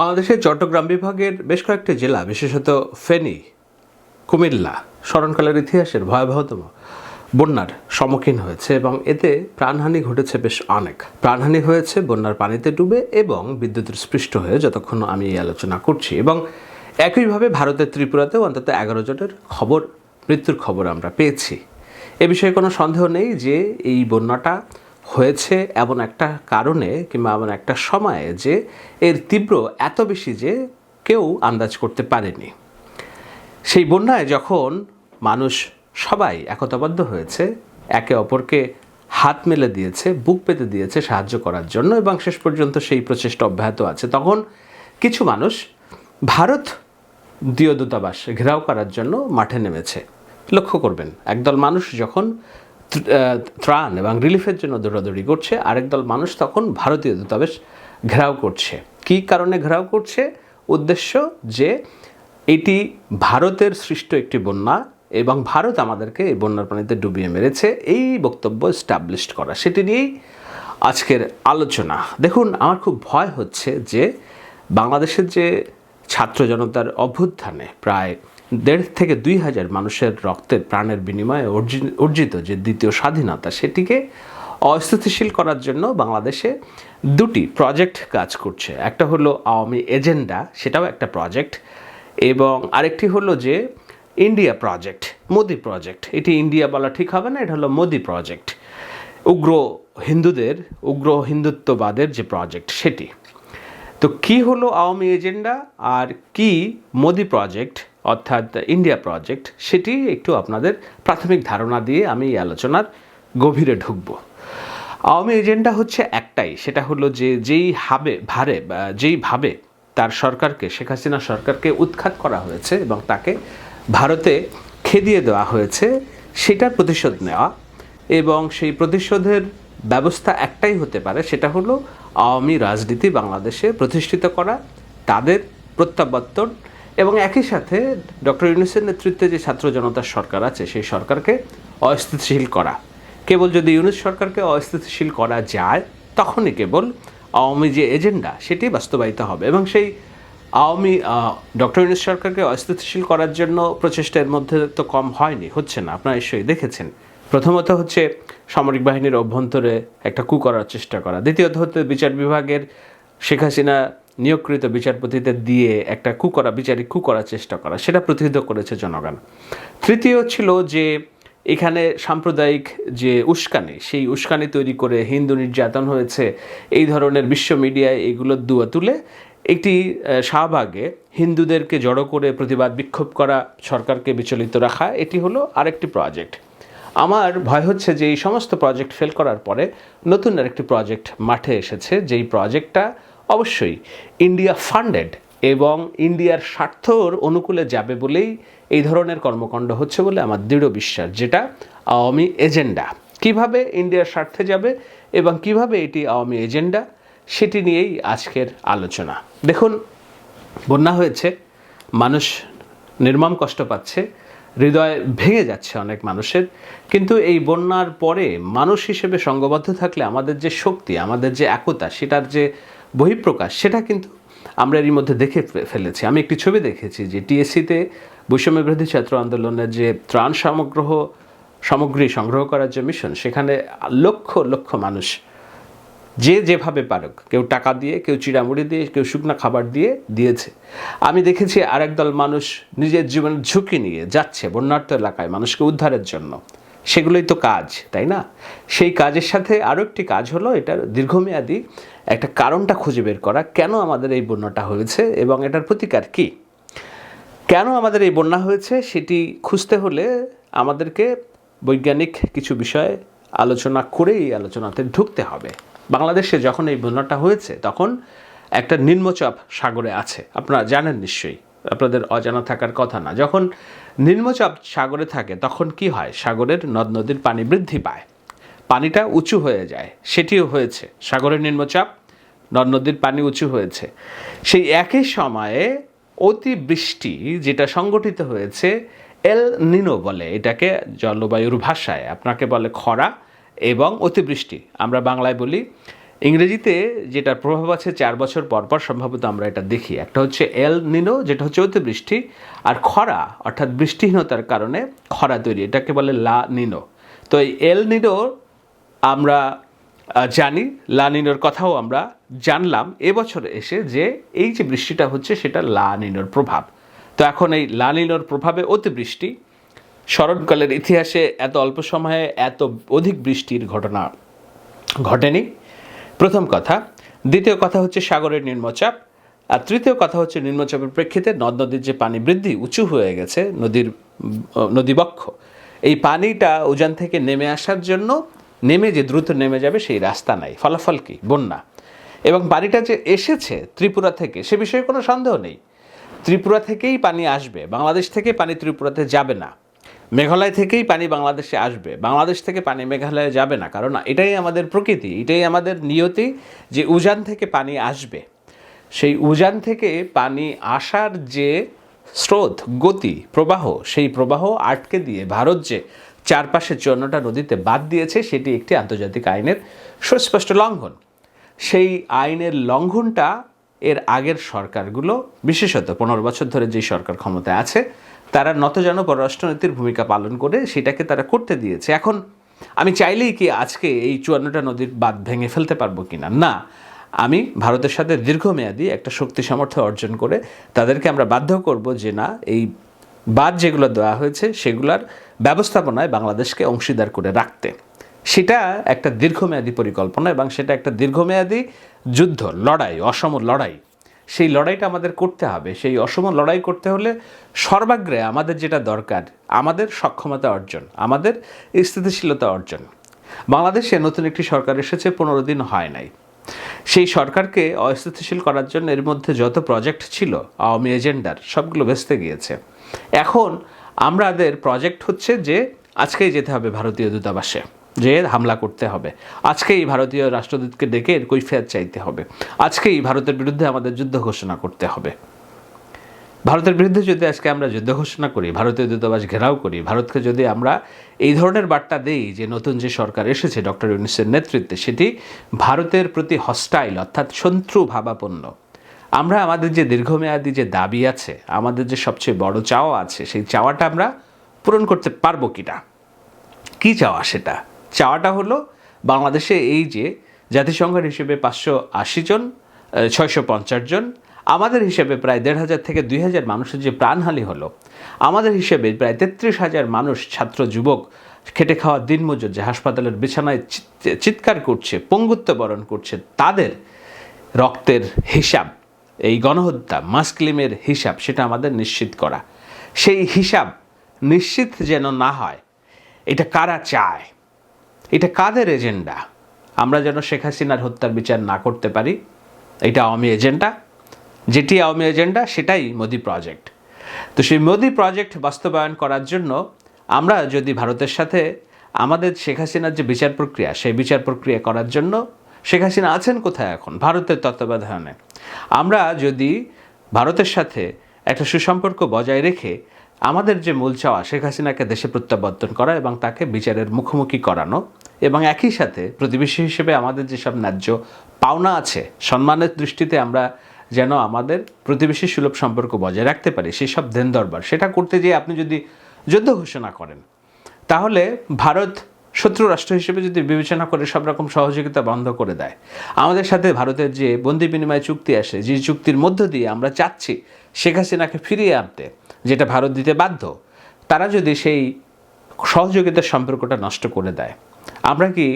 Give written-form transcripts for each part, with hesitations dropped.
বাংলাদেশের চট্টগ্রাম বিভাগের বেশ কয়েকটি জেলা, বিশেষত ফেনী, কুমিল্লা স্মরণকালের ইতিহাসের ভয়াবহতম বন্যার সম্মুখীন হয়েছে এবং এতে প্রাণহানি ঘটেছে। বেশ অনেক প্রাণহানি হয়েছে বন্যার পানিতে ডুবে এবং বিদ্যুতের স্পৃষ্ট হয়ে, যতক্ষণ আমি এই আলোচনা করছি। এবং একইভাবে ভারতের ত্রিপুরাতেও অন্তত 11 জনের মৃত্যুর খবর আমরা পেয়েছি। এ বিষয়ে কোনো সন্দেহ নেই যে এই বন্যাটা হয়েছে এমন একটা কারণে কিংবা এমন একটা সময়ে যে এর তীব্র এত বেশি যে কেউ আন্দাজ করতে পারেনি। সেই বন্যায় যখন মানুষ সবাই একতাবদ্ধ হয়েছে, একে অপরকে হাত মেলে দিয়েছে, বুক পেতে দিয়েছে সাহায্য করার জন্য, এবং শেষ পর্যন্ত সেই প্রচেষ্টা অব্যাহত আছে, তখন কিছু মানুষ ভারত দূতাবাস ঘেরাও করার জন্য মাঠে নেমেছে। লক্ষ্য করবেন, একদল মানুষ যখন ত্রাণ এবং রিলিফের জন্য দৌড়াদৌড়ি করছে, আরেক দল মানুষ তখন ভারতীয় দূতাবাস ঘেরাও করছে। কী কারণে ঘেরাও করছে? উদ্দেশ্য যে এটি ভারতের সৃষ্ট একটি বন্যা এবং ভারত আমাদেরকে এই বন্যার পানিতে ডুবিয়ে মেরেছে, এই বক্তব্য এস্টাবলিশ করা। সেটি নিয়েই আজকের আলোচনা। দেখুন, আমার খুব ভয় হচ্ছে যে বাংলাদেশের যে ছাত্র জনতার অভ্যুত্থানে প্রায় 1.5 থেকে 2 হাজার মানুষের রক্তের প্রাণের বিনিময়ে অর্জিত যে দ্বিতীয় স্বাধীনতা, সেটিকে অস্থিতিশীল করার জন্য বাংলাদেশে দুটি প্রজেক্ট কাজ করছে। একটা হলো আওয়ামী এজেন্ডা, সেটাও একটা প্রজেক্ট, এবং আরেকটি হলো যে ইন্ডিয়া প্রজেক্ট, মোদি প্রজেক্ট। এটি ইন্ডিয়া বলা ঠিক হবে না, এটা হলো মোদি প্রজেক্ট, উগ্র হিন্দুত্ববাদের যে প্রজেক্ট সেটি। তো কি হলো আওয়ামী এজেন্ডা আর কি মোদি প্রজেক্ট অর্থাৎ ইন্ডিয়া প্রজেক্ট, সেটি একটু আপনাদের প্রাথমিক ধারণা দিয়ে আমি এই আলোচনার গভীরে ঢুকব। আওয়ামী এজেন্ডা হচ্ছে একটাই, সেটা হলো যে যেইভাবে তার সরকারকে, শেখ হাসিনা সরকারকে উৎখাত করা হয়েছে এবং তাকে ভারতে খেদিয়ে দেওয়া হয়েছে, সেটার প্রতিশোধ নেওয়া। এবং সেই প্রতিশোধের ব্যবস্থা একটাই হতে পারে, সেটা হলো আওয়ামী রাজনীতি বাংলাদেশে প্রতিষ্ঠিত করা, তাদের প্রত্যাবর্তন, এবং একই সাথে ডক্টর ইউনূসের নেতৃত্বে যে ছাত্র জনতার সরকার আছে সেই সরকারকে অস্থিতিশীল করা। কেবল যদি ইউনূস সরকারকে অস্থিতিশীল করা যায়, তখনই কেবল আওয়ামী যে এজেন্ডা সেটি বাস্তবায়িত হবে। এবং সেই ডক্টর ইউনূস সরকারকে অস্থিতিশীল করার জন্য প্রচেষ্টার মধ্যে তো কম হয়নি, হচ্ছে না, আপনারা নিশ্চয়ই দেখেছেন। প্রথমত হচ্ছে সামরিক বাহিনীর অভ্যন্তরে একটা কু করার চেষ্টা করা, দ্বিতীয়ত হচ্ছে বিচার বিভাগের শেখ হাসিনা নিয়োগকৃত বিচারপতিদের দিয়ে একটা বিচারিক কু করার চেষ্টা করা, সেটা প্রতিহত করেছে জনগণ। তৃতীয় ছিল যে এখানে সাম্প্রদায়িক যে উস্কানি, সেই উস্কানি তৈরি করে হিন্দু নির্যাতন হয়েছে, এই ধরনের বিশ্ব মিডিয়ায় এগুলোর দুয়া তুলে একটি শাহবাগে হিন্দুদেরকে জড়ো করে প্রতিবাদ বিক্ষোভ করা, সরকারকে বিচলিত রাখা, এটি হলো আরেকটি প্রজেক্ট। আমার ভয় হচ্ছে যে এই সমস্ত প্রজেক্ট ফেল করার পরে নতুন আরেকটি প্রজেক্ট মাঠে এসেছে, যেই প্রজেক্টটা অবশ্যই ইন্ডিয়া ফান্ডেড এবং ইন্ডিয়ার স্বার্থর অনুকূলে যাবে বলেই এই ধরনের কর্মকাণ্ড হচ্ছে বলে আমার দৃঢ় বিশ্বাস, যেটা আওয়ামী এজেন্ডা। কিভাবে ইন্ডিয়ার স্বার্থে যাবে এবং কিভাবে এটি আওয়ামী এজেন্ডা, সেটি নিয়েই আজকের আলোচনা। দেখুন, বন্যা হয়েছে, মানুষ নির্মম কষ্ট পাচ্ছে, হৃদয় ভেঙে যাচ্ছে অনেক মানুষের, কিন্তু এই বন্যার পরে মানুষ হিসেবে সংঘবদ্ধ থাকলে আমাদের যে শক্তি, আমাদের যে একতা, সেটার যে বহিঃপ্রকাশ, সেটা কিন্তু আমরা এরই মধ্যে দেখে ফেলেছি। আমি একটি ছবি দেখেছি যে টিএসসিতে বৈষম্য বিরোধী ছাত্র আন্দোলনের যে ত্রাণ সামগ্রী সংগ্রহ করার যে মিশন, সেখানে লক্ষ লক্ষ মানুষ যেভাবে পারুক, কেউ টাকা দিয়ে, কেউ চিড়ামুড়ি দিয়ে, কেউ শুকনা খাবার দিয়ে দিয়েছে। আমি দেখেছি আরেক দল মানুষ নিজের জীবনের ঝুঁকি নিয়ে যাচ্ছে বন্যার্ত এলাকায় মানুষকে উদ্ধারের জন্য। সেগুলোই তো কাজ, তাই না? সেই কাজের সাথে আরও একটি কাজ হলো এটার দীর্ঘমেয়াদী একটা কারণটা খুঁজে বের করা, কেন আমাদের এই বন্যাটা হয়েছে এবং এটার প্রতিকার কি। কেন আমাদের এই বন্যা হয়েছে সেটি খুঁজতে হলে আমাদেরকে বৈজ্ঞানিক কিছু বিষয়ে আলোচনা করেই আলোচনাতে ঢুকতে হবে। বাংলাদেশে যখন এই বন্যাটা হয়েছে তখন একটা নিম্নচাপ সাগরে আছে, আপনারা জানেন নিশ্চয়ই, আপনাদের অজানা থাকার কথা না। যখন নিম্নচাপ সাগরে থাকে তখন কি হয়? সাগরের নদ নদীর পানি বৃদ্ধি পায়, পানিটা উঁচু হয়ে যায়। সেটিও হয়েছে, সাগরের নিম্নচাপ, নদ নদীর পানি উঁচু হয়েছে। সেই একই সময়ে অতিবৃষ্টি যেটা সংগঠিত হয়েছে, এল নিনো বলে এটাকে জলবায়ুর ভাষায়, আপনাকে বলে খরা এবং অতিবৃষ্টি, আমরা বাংলায় বলি ইংরেজিতে যেটার প্রভাব আছে 4 বছর পর পর সম্ভবত আমরা এটা দেখি। একটা হচ্ছে এল নিনো, যেটা হচ্ছে অতিবৃষ্টি, আর খরা অর্থাৎ বৃষ্টিহীনতার কারণে খরা তৈরি, এটাকে বলে লা নিনো। তো এই এল নিনো আমরা জানি, লা নিনোর কথাও আমরা জানলাম এবছর এসে যে এই যে বৃষ্টিটা হচ্ছে সেটা লা নিনোর প্রভাব। তো এখন এই লা নিনোর প্রভাবে অতিবৃষ্টি, শরৎকালের ইতিহাসে এত অল্প সময়ে এত অধিক বৃষ্টির ঘটনা ঘটেনি, প্রথম কথা। দ্বিতীয় কথা হচ্ছে সাগরের নিম্নচাপ, আর তৃতীয় কথা হচ্ছে নিম্নচাপের প্রেক্ষিতে নদ নদীর যে পানি বৃদ্ধি, উঁচু হয়ে গেছে নদীবক্ষ, এই পানিটা উজান থেকে নেমে আসার জন্য নেমে যে দ্রুত নেমে যাবে সেই রাস্তা নাই, ফলাফল কি? বন্যা। এবং পানিটা যে এসেছে ত্রিপুরা থেকে সে বিষয়ে কোনো সন্দেহ নেই, ত্রিপুরা থেকেই পানি আসবে, বাংলাদেশ থেকে পানি ত্রিপুরাতে যাবে না। মেঘালয় থেকেই পানি বাংলাদেশে আসবে, বাংলাদেশ থেকে পানি মেঘালয়ে যাবে না, কারণ এটাই আমাদের প্রকৃতি, এটাই আমাদের নিয়তি যে উজান থেকে পানি আসবে। সেই উজান থেকে পানি আসার যে স্রোত, গতি, প্রবাহ, সেই প্রবাহ আটকে দিয়ে ভারত যে চারপাশে 54টা নদীতে বাদ দিয়েছে সেটি একটি আন্তর্জাতিক আইনের সুস্পষ্ট লঙ্ঘন। সেই আইনের লঙ্ঘনটা এর আগের সরকারগুলো, বিশেষত 15 বছর ধরে যে সরকার ক্ষমতায় আছে, তারা নতজান পররাষ্ট্রনীতির ভূমিকা পালন করে সেটাকে তারা করতে দিয়েছে। এখন আমি চাইলেই কি আজকে এই 54টা নদীর বাঁধ ভেঙে ফেলতে পারবো কিনা? না, আমি ভারতের সাথে দীর্ঘমেয়াদী একটা শক্তি সামর্থ্য অর্জন করে তাদেরকে আমরা বাধ্য করব যে না, এই বাঁধ যেগুলো দেওয়া হয়েছে সেগুলোর ব্যবস্থাপনায় বাংলাদেশকে অংশীদার করে রাখতে। সেটা একটা দীর্ঘমেয়াদী পরিকল্পনা এবং সেটা একটা দীর্ঘমেয়াদী যুদ্ধ, লড়াই, অসম লড়াই। সেই লড়াইটা আমাদের করতে হবে। সেই অসম লড়াই করতে হলে সর্বাগ্রে আমাদের যেটা দরকার, আমাদের সক্ষমতা অর্জন, আমাদের স্থিতিশীলতা অর্জন। বাংলাদেশে নতুন একটি সরকার এসেছে, 15 দিন হয় নাই। সেই সরকারকে অস্থিতিশীল করার জন্য এর মধ্যে যত প্রজেক্ট ছিল আওয়ামী এজেন্ডার, সবগুলো ভেস্তে গিয়েছে। এখন আমাদের প্রজেক্ট হচ্ছে যে আজকেই যেতে হবে ভারতীয় দূতাবাসে, যে হামলা করতে হবে, আজকেই ভারতীয় রাষ্ট্রদূতকে ডেকে এর কৈফিয়ত চাইতে হবে, আজকেই ভারতের বিরুদ্ধে আমাদের যুদ্ধ ঘোষণা করতে হবে। ভারতের বিরুদ্ধে যদি আজকে আমরা যুদ্ধ ঘোষণা করি, ভারতীয় দূতাবাস ঘেরাও করি, ভারতকে যদি আমরা এই ধরনের বার্তা দেই যে নতুন যে সরকার এসেছে ডক্টর ইউনূসের নেতৃত্বে সেটি ভারতের প্রতি হস্টাইল অর্থাৎ শত্রু ভাবাপন্ন, আমরা আমাদের যে দীর্ঘমেয়াদী যে দাবি আছে, আমাদের যে সবচেয়ে বড় চাওয়া আছে, সেই চাওয়াটা আমরা পূরণ করতে পারবো কিনা? কী চাওয়া সেটা? চাওয়াটা হলো বাংলাদেশে এই যে জাতিসংঘের হিসেবে 580 জন, 650 জন, আমাদের হিসেবে প্রায় 1500 থেকে 2000 মানুষের যে প্রাণহানি হলো, আমাদের হিসেবে প্রায় 33,000 মানুষ, ছাত্র যুবক, খেটে খাওয়া দিনমজুর যে হাসপাতালের বিছানায় চিৎকার করছে, পঙ্গুত্ব বরণ করছে, তাদের রক্তের হিসাব, এই গণহত্যা মাসক্লিমের হিসাব, সেটা আমাদের নিশ্চিত করা। সেই হিসাব নিশ্চিত যেন না হয়, এটা কারা চায়, এটা কাদের এজেন্ডা? আমরা যেন শেখ হাসিনার হত্যার বিচার না করতে পারি, এটা আওয়ামী এজেন্ডা। যেটি আওয়ামী এজেন্ডা সেটাই মোদি প্রজেক্ট। তো সেই মোদি প্রজেক্ট বাস্তবায়ন করার জন্য আমরা যদি ভারতের সাথে আমাদের শেখ হাসিনার যে বিচার প্রক্রিয়া, সেই বিচার প্রক্রিয়া করার জন্য শেখ হাসিনা আছেন কোথায় এখন? ভারতের তত্ত্বাবধানে। আমরা যদি ভারতের সাথে একটা সুসম্পর্ক বজায় রেখে আমাদের যে মূল চাওয়া শেখ হাসিনাকে দেশে প্রত্যাবর্তন করা এবং তাকে বিচারের মুখোমুখি করানো, এবং একই সাথে প্রতিবেশী হিসেবে আমাদের যেসব ন্যায্য পাওনা আছে, সম্মানের দৃষ্টিতে আমরা যেন আমাদের প্রতিবেশী সুলভ সম্পর্ক বজায় রাখতে পারি, সেসব দেন দরবার, সেটা করতে গিয়ে আপনি যদি যুদ্ধ ঘোষণা করেন, তাহলে ভারত শত্রু রাষ্ট্র হিসেবে যদি বিবেচনা করে সব রকম সহযোগিতা বন্ধ করে দেয়, আমাদের সাথে ভারতের যে বন্দি বিনিময় চুক্তি আসে, যে চুক্তির মধ্য দিয়ে আমরা চাচ্ছি শেখ হাসিনাকে ফিরিয়ে আনতে, যেটা ভারত দিতে বাধ্য, তারা যদি সেই সহযোগিতার সম্পর্কটা নষ্ট করে দেয়, আমরা কি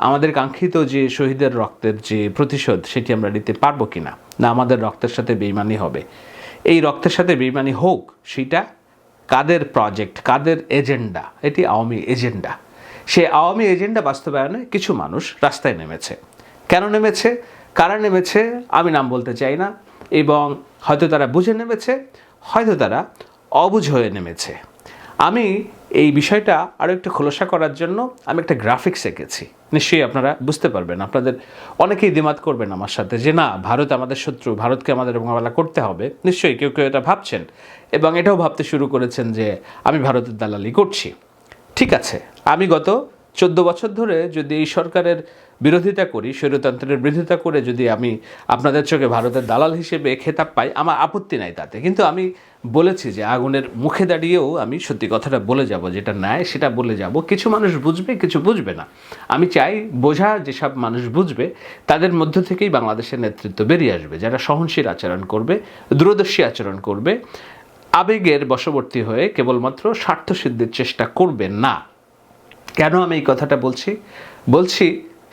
আমাদের কাঙ্ক্ষিত যে শহীদের রক্তের যে প্রতিশোধ সেটি আমরা নিতে পারবো কিনা? না আমাদের রক্তের সাথে বেইমানি হবে? এই রক্তের সাথে বেইমানি হোক, সেটা কাদের প্রজেক্ট, কাদের এজেন্ডা? এটি আওয়ামী এজেন্ডা। সেই আওয়ামী এজেন্ডা বাস্তবায়নে কিছু মানুষ রাস্তায় নেমেছে। কেন নেমেছে, কারা নেমেছে আমি নাম বলতে চাই না, এবং হয়তো তারা বুঝে নেমেছে, হয়তো তারা অবুঝ হয়ে নেমেছে। আমি এই বিষয়টা আরও একটু খোলসা করার জন্য আমি একটা গ্রাফিক্স এঁকেছি, নিশ্চয়ই আপনারা বুঝতে পারবেন। আপনাদের অনেকেই দ্বিমত করবেন আমার সাথে যে না, ভারত আমাদের শত্রু, ভারতকে আমাদের মোকাবেলা করতে হবে। নিশ্চয়ই কেউ কেউ এটা ভাবছেন এবং এটাও ভাবতে শুরু করেছেন যে আমি ভারতের দালালি করছি। ঠিক আছে, আমি গত 14 বছর ধরে যদি এই সরকারের বিরোধিতা করি, স্বৈরতন্ত্রের বিরোধিতা করে যদি আমি আপনাদের চোখে ভারতের দালাল হিসেবে খেতাব পাই, আমার আপত্তি নাই তাতে। কিন্তু আমি বলেছি যে আগুনের মুখে দাঁড়িয়েও আমি সত্যি কথাটা বলে যাব, যেটা ন্যায় সেটা বলে যাব। কিছু মানুষ বুঝবে, কিছু বুঝবে না। আমি চাই বোঝা যেসব মানুষ বুঝবে তাদের মধ্য থেকেই বাংলাদেশের নেতৃত্ব বেরিয়ে আসবে, যারা সহনশীল আচরণ করবে, দূরদর্শী আচরণ করবে, আবেগের বশবর্তী হয়ে কেবলমাত্র স্বার্থসিদ্ধির চেষ্টা করবে না। কেন আমি এই কথাটা বলছি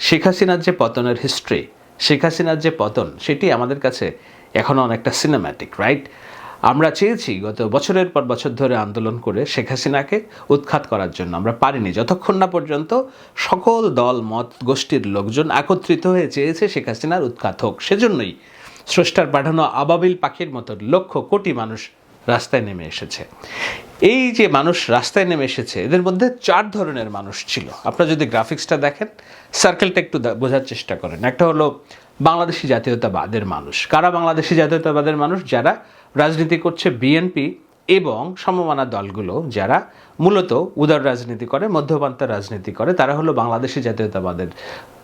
শেখ হাসিনার যে পতনের হিস্ট্রি, শেখ হাসিনার যে পতন, সেটি আমাদের কাছে এখনও অনেকটা সিনেম্যাটিক, রাইট? আমরা চেয়েছি গত বছরের পর বছর ধরে আন্দোলন করে শেখ হাসিনাকে উৎখাত করার জন্য, আমরা পারিনি। যতক্ষণ না পর্যন্ত সকল দল মত গোষ্ঠীর লোকজন একত্রিত হয়ে চেয়েছে শেখ হাসিনার উৎখাত হোক। সেজন্যই স্রষ্টার পাঠানো আবাবিল পাখির মতো লক্ষ কোটি মানুষ রাস্তায় নেমে এসেছে। এই যে মানুষ রাস্তায় নেমে এসেছে, এদের মধ্যে 4 ধরনের মানুষ ছিল। আপনারা যদি গ্রাফিক্সটা দেখেন, সার্কেলটা একটু বোঝার চেষ্টা করেন। একটা হলো বাংলাদেশি জাতীয়তাবাদের মানুষ। কারা বাংলাদেশি জাতীয়তাবাদের মানুষ? যারা রাজনীতি করছে বিএনপি এবং সমমানা দলগুলো, যারা মূলত উদার রাজনীতি করে, মধ্যপন্থা রাজনীতি করে, তারা হলো বাংলাদেশি জাতীয়তাবাদের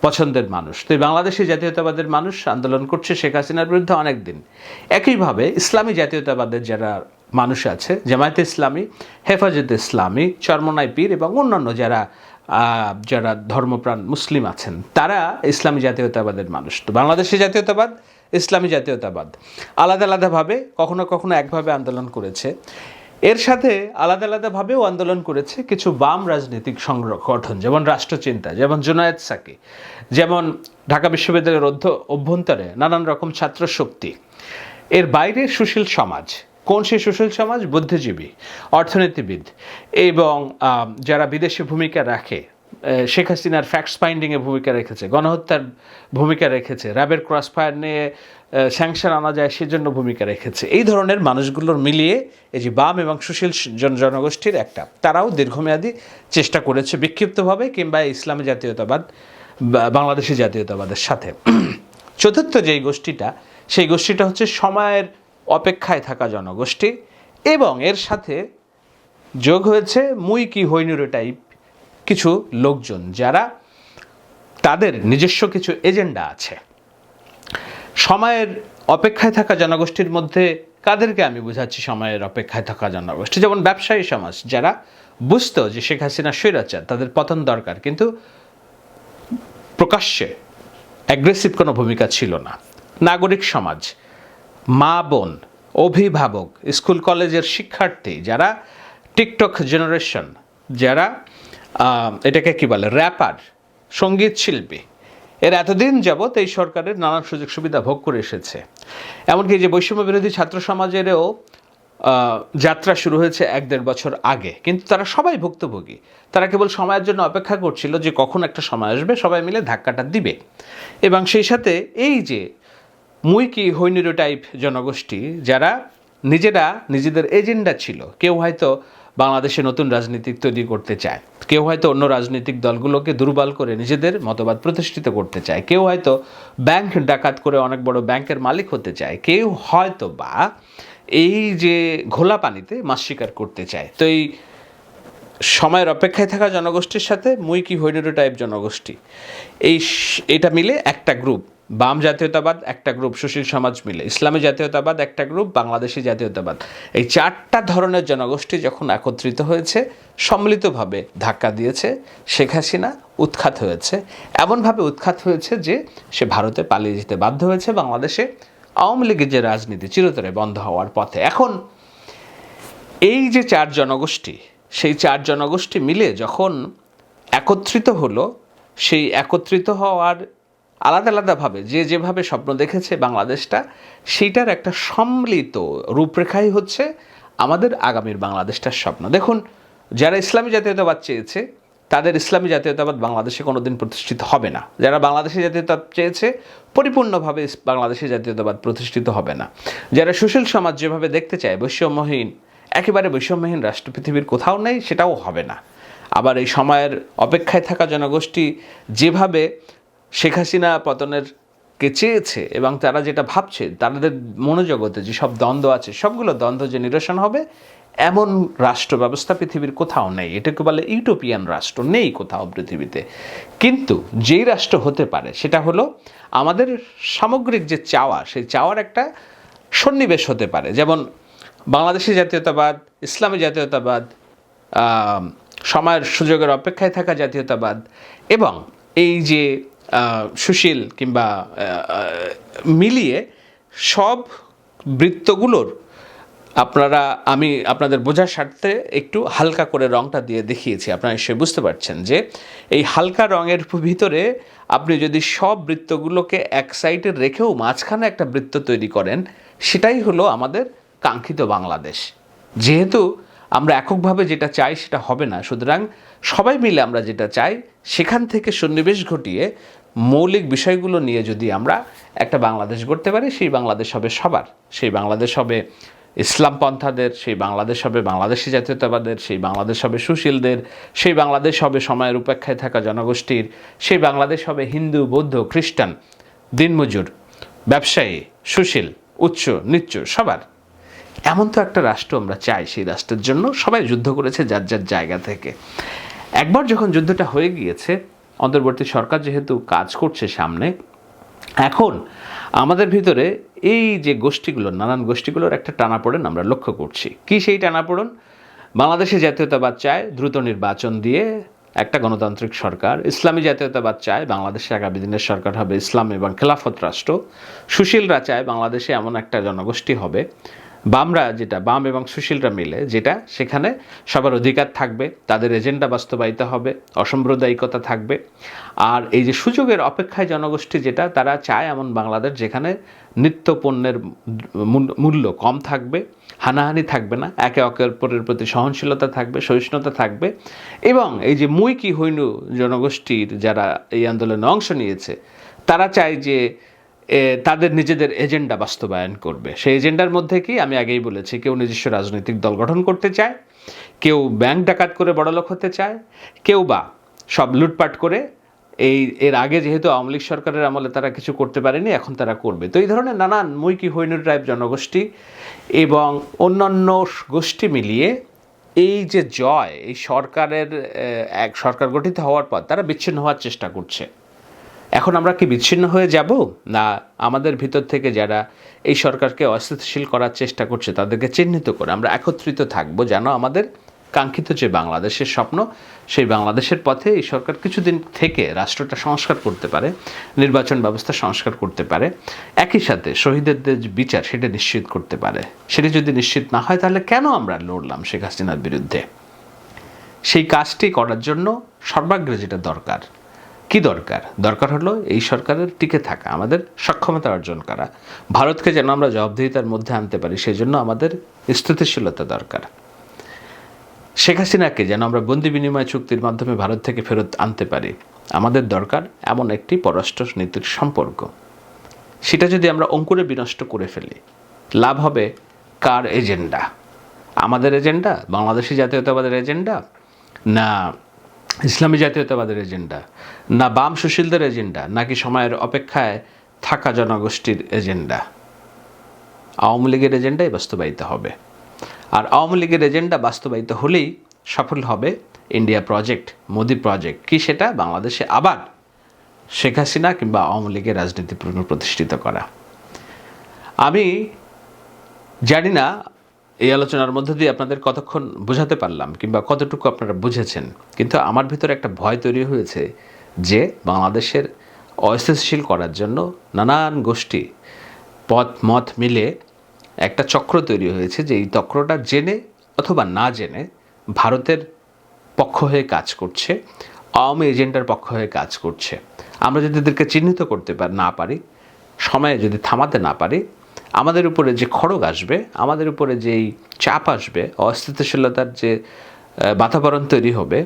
পছন্দের মানুষ। তো এই বাংলাদেশি জাতীয়তাবাদের মানুষ আন্দোলন করছে শেখ হাসিনার বিরুদ্ধে অনেক দিন। একইভাবে ইসলামী জাতীয়তাবাদের যারা মানুষ আছে, জামায়াতে ইসলামী, হেফাজতে ইসলামী, চরমনাই পীর এবং অন্যান্য যারা ধর্মপ্রাণ মুসলিম আছেন, তারা ইসলামী জাতীয়তাবাদের মানুষ। তো বাংলাদেশি জাতীয়তাবাদ, ইসলামী জাতীয়তাবাদ আলাদা আলাদাভাবে, কখনো কখনো একভাবে আন্দোলন করেছে। এর সাথে আলাদা আলাদাভাবেও আন্দোলন করেছে কিছু বাম রাজনৈতিক সংগঠন, যেমন রাষ্ট্রচিন্তা, যেমন জুনায়েদ সাকি, যেমন ঢাকা বিশ্ববিদ্যালয়ের অভ্যন্তরে নানান রকম ছাত্র শক্তি। এর বাইরে সুশীল সমাজ। কোন সেই সুশীল সমাজ? বুদ্ধিজীবী, অর্থনীতিবিদ এবং যারা বিদেশে ভূমিকা রাখে, শেখ হাসিনার ফ্যাক্টস ফাইন্ডিংয়ে ভূমিকা রেখেছে, গণহত্যার ভূমিকা রেখেছে, র্যাবের ক্রসফায়ার নিয়ে স্যাংশন আনা যায় সেজন্য ভূমিকা রেখেছে। এই ধরনের মানুষগুলোর মিলিয়ে এই যে বাম এবং সুশীল জনগোষ্ঠীর একটা, তারাও দীর্ঘমেয়াদী চেষ্টা করেছে বিক্ষিপ্তভাবে কিংবা ইসলামী জাতীয়তাবাদ, বাংলাদেশি জাতীয়তাবাদের সাথে। চতুর্থ যেই গোষ্ঠীটা, সেই গোষ্ঠীটা হচ্ছে সময়ের অপেক্ষায় থাকা জনগোষ্ঠী, এবং এর সাথে যোগ হয়েছে মুই কি হইনুরে টাইপ কিছু লোকজন, যারা তাদের নিজস্ব কিছু এজেন্ডা আছে। সময়ের অপেক্ষায় থাকা জনগোষ্ঠীর মধ্যে কাদেরকে আমি বোঝাচ্ছি সময়ের অপেক্ষায় থাকা জনগোষ্ঠী? যেমন ব্যবসায়ী সমাজ, যারা বুঝতো যে শেখ হাসিনা স্বৈরাচার, তাদের পতন দরকার, কিন্তু প্রকাশ্যে অ্যাগ্রেসিভ কোনো ভূমিকা ছিল না। নাগরিক সমাজ, মা বোন, অভিভাবক, স্কুল কলেজের শিক্ষার্থী, যারা টিকটক জেনারেশন, যারা এটাকে কি বলে, র্যাপার, সঙ্গীত শিল্পী, এর এতদিন যাবৎ এই সরকারের নানান সুযোগ সুবিধা ভোগ করে এসেছে। এমনকি যে বৈষম্য বিরোধী ছাত্র সমাজেরও যাত্রা শুরু হয়েছে 1-1.5 বছর আগে, কিন্তু তারা সবাই ভুক্তভোগী। তারা কেবল সময়ের জন্য অপেক্ষা করছিল যে কখন একটা সময় আসবে সবাই মিলে ধাক্কাটা দিবে। এবং সেই সাথে এই যে মুই কি হৈনিরো টাইপ জনগোষ্ঠী, যারা নিজেরা নিজেদের এজেন্ডা ছিল, কেউ হয়তো বাংলাদেশে নতুন রাজনীতি তৈরি করতে চায়, কেউ হয়তো অন্য রাজনৈতিক দলগুলোকে দুর্বল করে নিজেদের মতবাদ প্রতিষ্ঠিত করতে চায়, কেউ হয়তো ব্যাংক ডাকাত করে অনেক বড় ব্যাংকের মালিক হতে চায়, কেউ হয়তো বা এই যে ঘোলা পানিতে মাছ শিকার করতে চায়। তো এই সময়ের অপেক্ষায় থাকা জনগোষ্ঠীর সাথে মুই কি হৈনিরো টাইপ জনগোষ্ঠী, এটা মিলে একটা গ্রুপ। বাম জাতীয়তাবাদ একটা গ্রুপ, সুশীল সমাজ মিলে ইসলামী জাতীয়তাবাদ একটা গ্রুপ, বাংলাদেশি জাতীয়তাবাদ। এই 4টা ধরনের জনগোষ্ঠী যখন একত্রিত হয়েছে, সম্মিলিতভাবে ধাক্কা দিয়েছে, শেখ হাসিনা উৎখাত হয়েছে। এমনভাবে উৎখাত হয়েছে যে সে ভারতে পালিয়ে যেতে বাধ্য হয়েছে। বাংলাদেশে আওয়ামী লীগের যে রাজনীতি চিরতরে বন্ধ হওয়ার পথে। এখন এই যে 4 জনগোষ্ঠী, সেই 4 জনগোষ্ঠী মিলে যখন একত্রিত হলো, সেই একত্রিত হওয়ার আলাদা আলাদাভাবে যে যেভাবে স্বপ্ন দেখেছে বাংলাদেশটা, সেইটার একটা সম্মিলিত রূপরেখাই হচ্ছে আমাদের আগামীর বাংলাদেশটার স্বপ্ন। দেখুন, যারা ইসলামী জাতীয়তাবাদ চেয়েছে, তাদের ইসলামী জাতীয়তাবাদ বাংলাদেশে কোনোদিন প্রতিষ্ঠিত হবে না। যারা বাংলাদেশি জাতীয়তাবাদ চেয়েছে, পরিপূর্ণভাবে বাংলাদেশি জাতীয়তাবাদ প্রতিষ্ঠিত হবে না। যারা সুশীল সমাজ যেভাবে দেখতে চায়, বৈষম্যহীন, একেবারে বৈষম্যহীন রাষ্ট্র পৃথিবীর কোথাও নেই, সেটাও হবে না। আবার এই সময়ের অপেক্ষায় থাকা জনগোষ্ঠী যেভাবে শেখ হাসিনা পতনের কে চেয়েছে এবং তারা যেটা ভাবছে, তাদের মনোজগতে যেসব দ্বন্দ্ব আছে, সবগুলো দ্বন্দ্ব যে নিরসন হবে, এমন রাষ্ট্র ব্যবস্থা পৃথিবীর কোথাও নেই। এটাকে বলে ইউটোপিয়ান রাষ্ট্র, নেই কোথাও পৃথিবীতে। কিন্তু যেই রাষ্ট্র হতে পারে সেটা হলো আমাদের সামগ্রিক যে চাওয়া, সেই চাওয়ার একটা সন্নিবেশ হতে পারে। যেমন বাংলাদেশি জাতীয়তাবাদ, ইসলামী জাতীয়তাবাদ, সময়ের সুযোগের অপেক্ষায় থাকা জাতীয়তাবাদ এবং এই যে সুশীল কিংবা মিলিয়ে সব বৃত্তগুলোর আমি আপনাদের বোঝার স্বার্থে একটু হালকা করে রঙটা দিয়ে দেখিয়েছি। আপনারা নিশ্চয়ই বুঝতে পারছেন যে এই হালকা রঙের ভিতরে আপনি যদি সব বৃত্তগুলোকে এক সাইডে রেখেও মাঝখানে একটা বৃত্ত তৈরি করেন, সেটাই হলো আমাদের কাঙ্ক্ষিত বাংলাদেশ। যেহেতু আমরা এককভাবে যেটা চাই সেটা হবে না, সুতরাং সবাই মিলে আমরা যেটা চাই সেখান থেকে সন্নিবেশ ঘটিয়ে মৌলিক বিষয়গুলো নিয়ে যদি আমরা একটা বাংলাদেশ গড়তে পারি, সেই বাংলাদেশ হবে সবার। সেই বাংলাদেশ হবে ইসলাম পন্থাদের, সেই বাংলাদেশ হবে বাংলাদেশি জাতীয়তাবাদের, সেই বাংলাদেশ হবে সুশীলদের, সেই বাংলাদেশ হবে সময়ের উপেক্ষায় থাকা জনগোষ্ঠীর, সেই বাংলাদেশ হবে হিন্দু, বৌদ্ধ, খ্রিস্টান, দিনমজুর, ব্যবসায়ী, সুশীল, উচ্চ নিচ্চ সবার। এমন তো একটা রাষ্ট্র আমরা চাই। সেই রাষ্ট্রের জন্য সবাই যুদ্ধ করেছে যার যার জায়গা থেকে। একবার যখন যুদ্ধটা হয়ে গিয়েছে, অন্তর্বর্তী সরকার যেহেতু কাজ করছে সামনে, এখন আমাদের ভিতরে এই যে গোষ্ঠীগুলো, নানান গোষ্ঠীগুলোর একটা টানাপোড়েন আমরা লক্ষ্য করছি। কি সেই টানাপোড়েন? বাংলাদেশে জাতীয়তাবাদ চায় দ্রুত নির্বাচন দিয়ে একটা গণতান্ত্রিক সরকার, ইসলামী জাতীয়তাবাদ চায় বাংলাদেশে আগামী দিনের সরকার হবে ইসলাম এবং খেলাফত রাষ্ট্র, সুশীলরা চায় বাংলাদেশে এমন একটা জনগোষ্ঠী হবে, বামরা যেটা বাম এবং সুশীলরা মিলে যেটা সেখানে সবার অধিকার থাকবে, তাদের এজেন্ডা বাস্তবায়িত হবে, অসাম্প্রদায়িকতা থাকবে। আর এই যে সুযোগের অপেক্ষায় জনগোষ্ঠী যেটা, তারা চায় এমন বাংলাদেশ যেখানে নিত্য পণ্যের মূল্য কম থাকবে, হানাহানি থাকবে না, একে অপরের প্রতি সহনশীলতা থাকবে, সহিষ্ণুতা থাকবে। এবং এই যে মুই কি হইনু জনগোষ্ঠীর যারা এই আন্দোলনে অংশ নিয়েছে, তারা চায় যে তাদের নিজেদের এজেন্ডা বাস্তবায়ন করবে। সেই এজেন্ডার মধ্যে কি, আমি আগেই বলেছি, কেউ নিজস্ব রাজনৈতিক দল গঠন করতে চায়, কেউ ব্যাংক ডাকাত করে বড়লোক হতে চায়, কেউ বা সব লুটপাট করে এর আগে যেহেতু আওয়ামী লীগ সরকারের আমলে তারা কিছু করতে পারেনি, এখন তারা করবে। তো এই ধরনের নানান মুই কি হইনুর টাইপ জনগোষ্ঠী এবং অন্যান্য গোষ্ঠী মিলিয়ে এই যে জয়, এই সরকারের এক সরকার গঠিত হওয়ার পর তারা বিচ্ছিন্ন হওয়ার চেষ্টা করছে। এখন আমরা কি বিচ্ছিন্ন হয়ে যাব, না আমাদের ভিতর থেকে যারা এই সরকারকে অস্থিতিশীল করার চেষ্টা করছে তাদেরকে চিহ্নিত করে আমরা একত্রিত থাকবো, যেন আমাদের কাঙ্ক্ষিত যে বাংলাদেশের স্বপ্ন, সেই বাংলাদেশের পথে এই সরকার কিছুদিন থেকে রাষ্ট্রটা সংস্কার করতে পারে, নির্বাচন ব্যবস্থা সংস্কার করতে পারে, একই সাথে শহীদদের যে বিচার সেটা নিশ্চিত করতে পারে। সেটা যদি নিশ্চিত না হয়, তাহলে কেন আমরা লড়লাম শেখ হাসিনার বিরুদ্ধে? সেই কাজটি করার জন্য সর্বাগ্রে যেটা দরকার, কি দরকার? দরকার হলো এই সরকারের টিকে থাকা, আমাদের সক্ষমতা অর্জন করা, ভারতকে যেন আমরা জবাবদিহিতার মধ্যে আনতে পারি, সেজন্য আমাদের স্থিতিশীলতা দরকার। শেখ হাসিনাকে যেন আমরা বন্দি বিনিময় চুক্তির মাধ্যমে ভারত থেকে ফেরত আনতে পারি, আমাদের দরকার এমন একটি পররাষ্ট্র নীতির সম্পর্ক। সেটা যদি আমরা অঙ্কুরে বিনষ্ট করে ফেলি, লাভ হবে কার এজেন্ডা? আমাদের এজেন্ডা, বাংলাদেশি জাতীয়তাবাদের এজেন্ডা, না ইসলামী জাতীয়তাবাদের এজেন্ডা, না বাম সুশীলদের এজেন্ডা, নাকি সময়ের অপেক্ষায় থাকা জনগোষ্ঠীর এজেন্ডা? আওয়ামী লীগের এজেন্ডাই বাস্তবায়িত হবে। আর আওয়ামী লীগের এজেন্ডা বাস্তবায়িত হলেই সফল হবে ইন্ডিয়া প্রজেক্ট, মোদি প্রজেক্ট। কি সেটা? বাংলাদেশে আবার শেখ হাসিনা কিংবা আওয়ামী লীগের রাজনীতি পুনঃপ্রতিষ্ঠিত করা। আমি জানি না এই আলোচনার মধ্যে দিয়ে আপনাদের কতক্ষণ বোঝাতে পারলাম কিংবা কতটুকু আপনারা বুঝেছেন, কিন্তু আমার ভিতরে একটা ভয় তৈরি হয়েছে যে বাংলাদেশের অস্থিতিশীল করার জন্য নানান গোষ্ঠী মত মিলে একটা চক্র তৈরি হয়েছে, যে এই চক্রটা জেনে অথবা না জেনে ভারতের পক্ষ হয়ে কাজ করছে, আওয়ামী এজেন্ডার পক্ষ হয়ে কাজ করছে। আমরা যদি এদেরকে চিহ্নিত করতে না পারি, সময়ে যদি থামাতে না পারি, আমাদের উপরে যে খড়গ আসবে, আমাদের উপরে যেই চাপ আসবে, অস্থিতিশীলতার যে বাতাবরণ তৈরি হবে,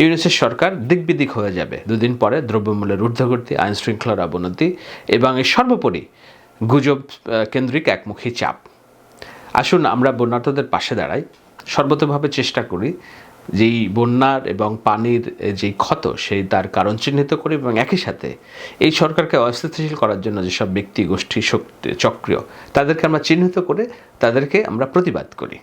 ইউনিসেফ সরকার দিকবিদিক হয়ে যাবে। দুদিন পরে দ্রব্যমূল্যের ঊর্ধ্বগতি, আইন শৃঙ্খলার অবনতি এবং এই সর্বোপরি গুজব কেন্দ্রিক একমুখী চাপ। আসুন আমরা বন্যার্তদের পাশে দাঁড়াই, সর্বতোভাবে চেষ্টা করি যেই বন্যার এবং পানির যেই ক্ষত, সেই তার কারণ চিহ্নিত করি এবং একই সাথে এই সরকারকে অস্থিতিশীল করার জন্য যেসব ব্যক্তি, গোষ্ঠী, শক্তি, চক্রীয়, তাদেরকে আমরা চিহ্নিত করে তাদেরকে আমরা প্রতিবাদ করি।